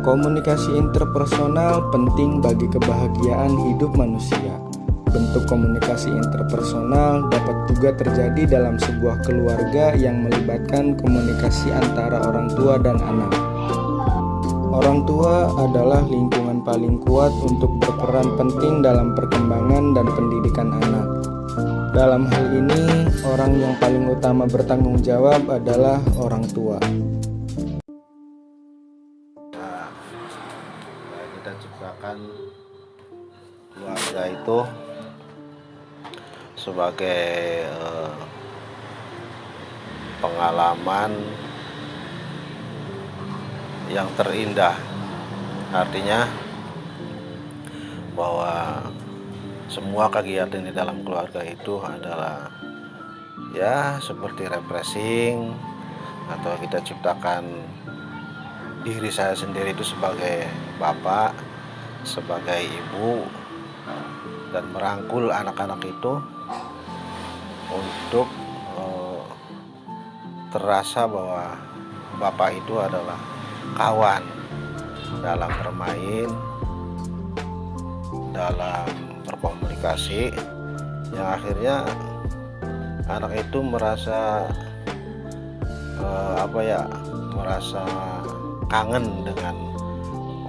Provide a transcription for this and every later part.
Komunikasi interpersonal penting bagi kebahagiaan hidup manusia. Bentuk komunikasi interpersonal dapat juga terjadi dalam sebuah keluarga yang melibatkan komunikasi antara orang tua dan anak. Orang tua adalah lingkungan paling kuat untuk berperan penting dalam perkembangan dan pendidikan anak. Dalam hal ini, orang yang paling utama bertanggung jawab adalah orang tua. Kita ciptakan keluarga itu sebagai pengalaman yang terindah. Artinya bahwa semua kegiatan di dalam keluarga itu adalah ya seperti refreshing, atau kita ciptakan diri saya sendiri itu sebagai bapak, sebagai ibu, dan merangkul anak-anak itu untuk terasa bahwa bapak itu adalah kawan dalam bermain, dalam berkomunikasi, yang akhirnya anak itu merasa merasa kangen dengan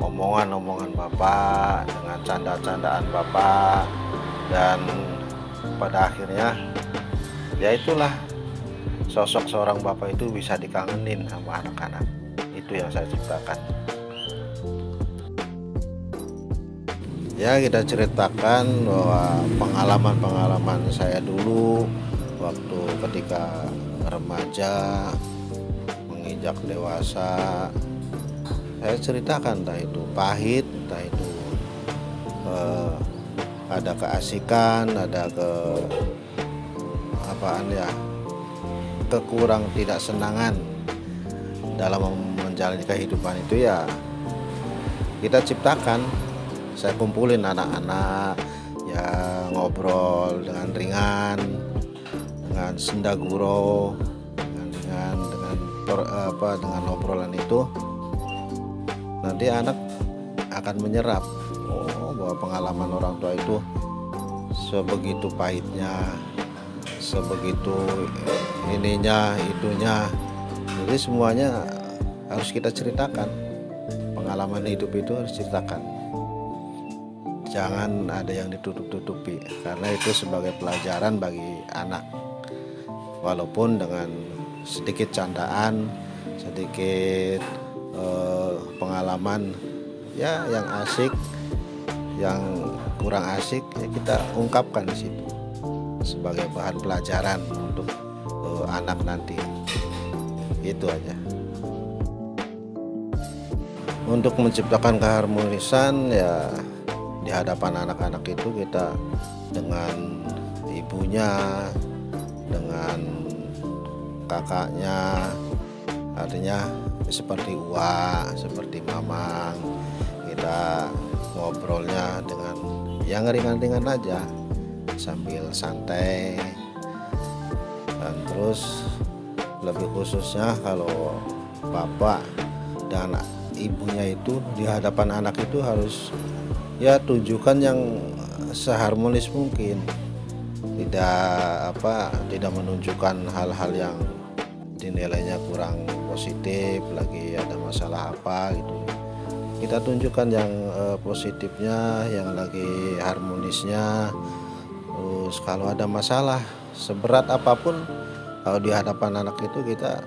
omongan-omongan bapak, dengan canda-candaan bapak, dan pada akhirnya ya itulah, sosok seorang bapak itu bisa dikangenin sama anak-anak. Itu yang saya ciptakan. Ya, kita ceritakan bahwa pengalaman-pengalaman saya dulu waktu ketika remaja menginjak dewasa. Saya ceritakan, entah itu pahit, entah itu ada keasikan, ada kekurang tidak senangan dalam menjalani kehidupan itu, ya kita ciptakan. Saya kumpulin anak-anak yang ngobrol dengan ringan, dengan senda gurau, dengan obrolan itu. Nanti anak akan menyerap bahwa pengalaman orang tua itu sebegitu pahitnya, sebegitu ininya, itunya. Jadi semuanya harus kita ceritakan. Pengalaman hidup itu harus ceritakan. Jangan ada yang ditutup-tutupi, karena itu sebagai pelajaran bagi anak. Walaupun dengan sedikit candaan, sedikit pengalaman ya yang asik, yang kurang asik, ya kita ungkapkan di situ sebagai bahan pelajaran untuk anak nanti. Itu aja. Untuk menciptakan keharmonisan ya di hadapan anak-anak itu, kita dengan ibunya, dengan kakaknya, artinya seperti Uwa, seperti Mamang, kita ngobrolnya dengan yang ringan-ringan aja sambil santai. Dan terus lebih khususnya kalau bapak dan ibunya itu di hadapan anak itu harus ya tunjukkan yang seharmonis mungkin, tidak menunjukkan hal-hal yang dinilainya kurang positif, lagi ada masalah apa gitu. Kita tunjukkan yang positifnya, yang lagi harmonisnya. Terus kalau ada masalah seberat apapun, kalau di hadapan anak itu kita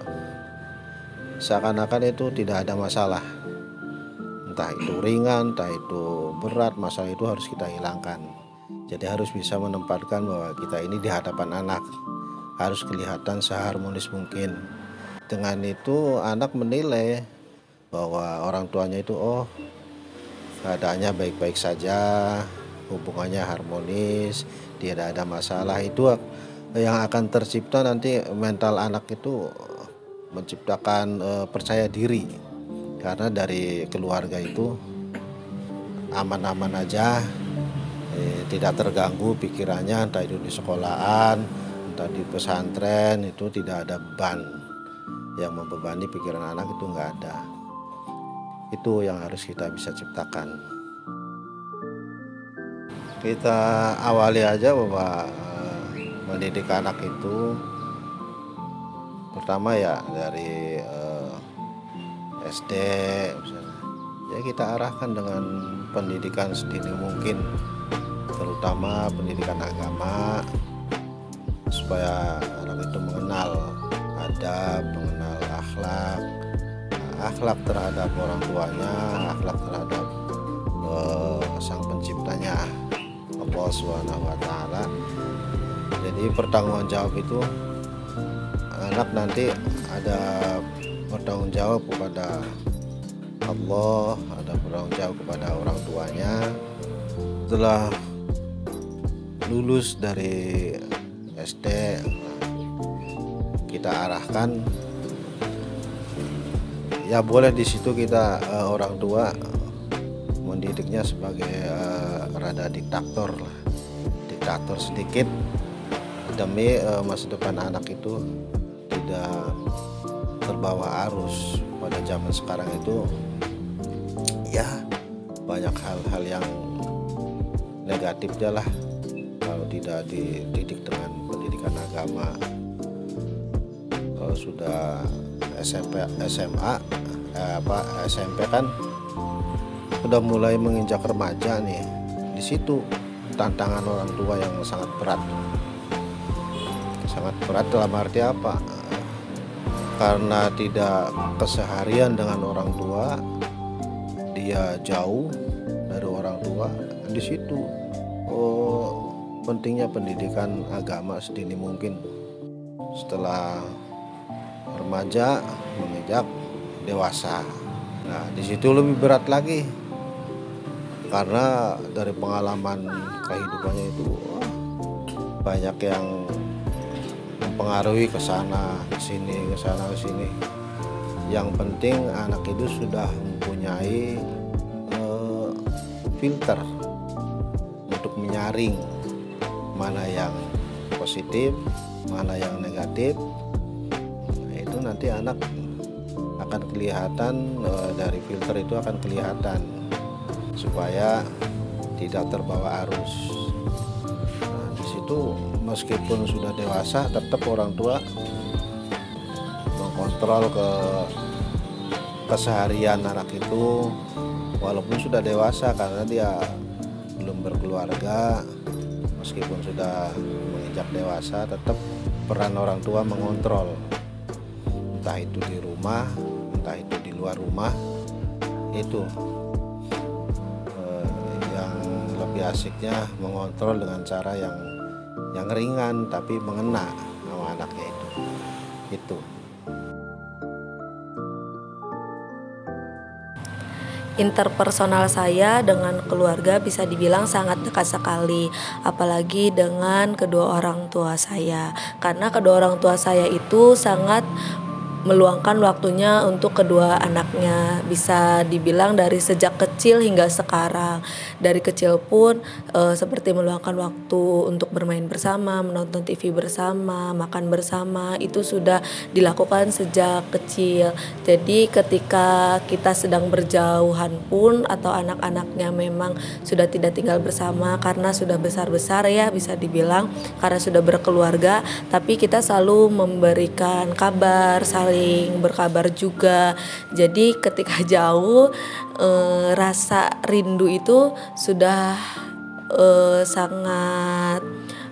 seakan-akan itu tidak ada masalah. Entah itu ringan, entah itu berat, masalah itu harus kita hilangkan. Jadi harus bisa menempatkan bahwa kita ini di hadapan anak, harus kelihatan seharmonis mungkin. Dengan itu anak menilai bahwa orang tuanya itu keadaannya baik-baik saja, hubungannya harmonis, tidak ada masalah. Itu yang akan tercipta nanti mental anak itu, menciptakan percaya diri. Karena dari keluarga itu aman-aman aja, tidak terganggu pikirannya, entah itu di sekolahan, entah di pesantren, itu tidak ada beban yang membebani pikiran anak, itu nggak ada. Itu yang harus kita bisa ciptakan. Kita awali aja bahwa mendidik anak itu pertama ya dari SD misalnya. Ya kita arahkan dengan pendidikan sedini mungkin, terutama pendidikan agama, supaya anak itu mengenal adab, mengenal akhlak terhadap orang tuanya, akhlak terhadap sang penciptanya, Allah Subhanahu wa taala. Jadi pertanggungan jawab itu anak nanti ada bertanggung jawab kepada Allah, ada bertanggung jawab kepada orang tuanya. Setelah lulus dari SD, kita arahkan, ya boleh di situ kita orang tua mendidiknya sebagai rada diktator sedikit demi masa depan anak itu tidak terbawa arus. Pada zaman sekarang itu ya banyak hal-hal yang negatifnya lah kalau tidak dididik dengan pendidikan agama. Kalau sudah SMP, SMA, SMP kan udah mulai menginjak remaja nih. Di situ tantangan orang tua yang sangat berat. Sangat berat dalam arti apa? Karena tidak keseharian dengan orang tua, dia jauh dari orang tua. Di situ pentingnya pendidikan agama sedini mungkin. Setelah remaja menginjak dewasa, nah di situ lebih berat lagi, karena dari pengalaman kehidupannya itu banyak yang mempengaruhi ke sana ke sini. Yang penting anak itu sudah mempunyai filter untuk menyaring mana yang positif, mana yang negatif. Nah, itu nanti anak akan kelihatan, dari filter itu akan kelihatan supaya tidak terbawa arus. Nah, di situ meskipun sudah dewasa, tetap orang tua mengkontrol keseharian anak itu walaupun sudah dewasa, karena dia belum berkeluarga. Meskipun sudah menginjak dewasa, tetap peran orang tua mengontrol, entah itu di rumah, entah itu di luar rumah. Itu yang lebih asiknya mengontrol dengan cara yang ringan tapi mengena sama anaknya itu. Interpersonal saya dengan keluarga bisa dibilang sangat dekat sekali, apalagi dengan kedua orang tua saya, karena kedua orang tua saya itu sangat meluangkan waktunya untuk kedua anaknya. Bisa dibilang dari sejak kecil hingga sekarang. Dari kecil pun seperti meluangkan waktu untuk bermain bersama, menonton TV bersama, makan bersama, itu sudah dilakukan sejak kecil. Jadi ketika kita sedang berjauhan pun, atau anak-anaknya memang sudah tidak tinggal bersama karena sudah besar-besar ya, bisa dibilang karena sudah berkeluarga, tapi kita selalu memberikan kabar, saling berkabar juga. Jadi ketika jauh, rasa rindu itu sudah sangat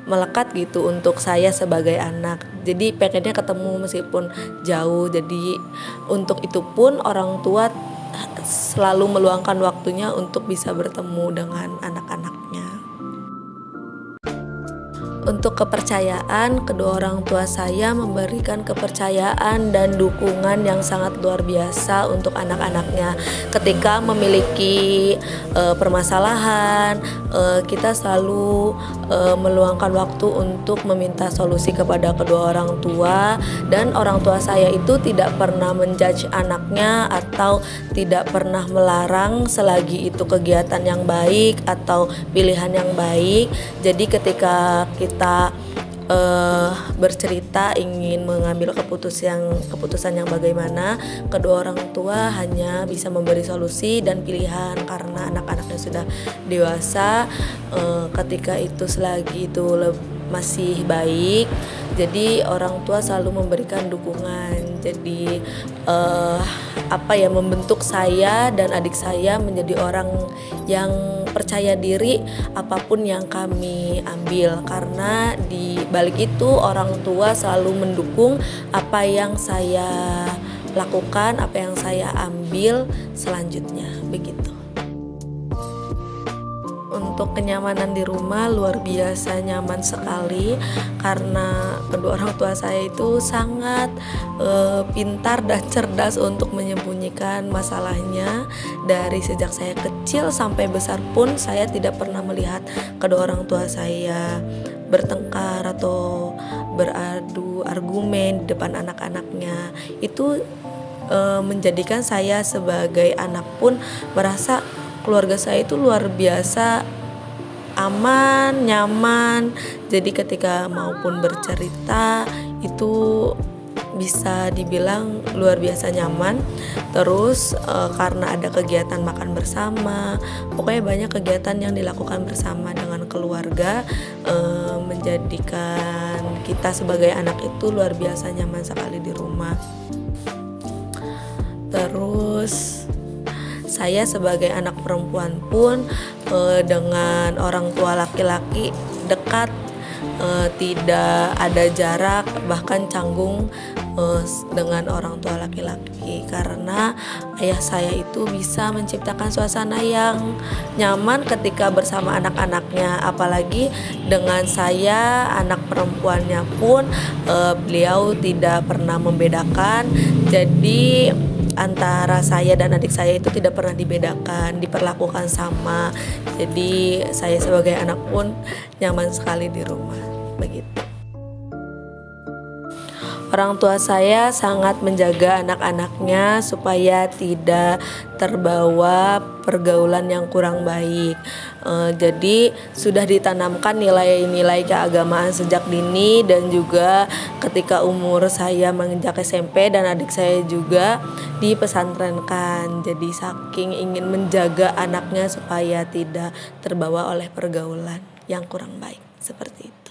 melekat gitu untuk saya sebagai anak. Jadi pengennya ketemu meskipun jauh. Jadi untuk itu pun orang tua selalu meluangkan waktunya untuk bisa bertemu dengan anak-anaknya. Untuk kepercayaan, kedua orang tua saya memberikan kepercayaan dan dukungan yang sangat luar biasa untuk anak-anaknya. Ketika memiliki permasalahan, kita selalu meluangkan waktu untuk meminta solusi kepada kedua orang tua. Dan orang tua saya itu tidak pernah menjudge anaknya atau tidak pernah melarang selagi itu kegiatan yang baik atau pilihan yang baik. Jadi ketika kita bercerita ingin mengambil keputusan yang bagaimana, kedua orang tua hanya bisa memberi solusi dan pilihan karena anak-anaknya sudah dewasa. Ketika itu selagi itu masih baik, jadi orang tua selalu memberikan dukungan. Jadi membentuk saya dan adik saya menjadi orang yang percaya diri apapun yang kami ambil, karena di balik itu orang tua selalu mendukung apa yang saya lakukan, apa yang saya ambil selanjutnya, begitu. Untuk kenyamanan di rumah luar biasa nyaman sekali, karena kedua orang tua saya itu sangat pintar dan cerdas untuk menyembunyikan masalahnya. Dari sejak saya kecil sampai besar pun saya tidak pernah melihat kedua orang tua saya bertengkar atau beradu argumen di depan anak-anaknya. Itu menjadikan saya sebagai anak pun merasa keluarga saya itu luar biasa aman, nyaman. Jadi ketika maupun bercerita itu bisa dibilang luar biasa nyaman. Terus karena ada kegiatan makan bersama, pokoknya banyak kegiatan yang dilakukan bersama dengan keluarga, menjadikan kita sebagai anak itu luar biasa nyaman sekali di rumah. Terus saya sebagai anak perempuan pun dengan orang tua laki-laki dekat, tidak ada jarak, bahkan canggung dengan orang tua laki-laki, karena ayah saya itu bisa menciptakan suasana yang nyaman ketika bersama anak-anaknya. Apalagi dengan saya anak perempuannya pun beliau tidak pernah membedakan. Jadi antara saya dan adik saya itu tidak pernah dibedakan, diperlakukan sama. Jadi saya sebagai anak pun nyaman sekali di rumah, begitu. Orang tua saya sangat menjaga anak-anaknya supaya tidak terbawa pergaulan yang kurang baik. Jadi sudah ditanamkan nilai-nilai keagamaan sejak dini, dan juga ketika umur saya menginjak SMP dan adik saya juga dipesantrenkan. Jadi saking ingin menjaga anaknya supaya tidak terbawa oleh pergaulan yang kurang baik, seperti itu.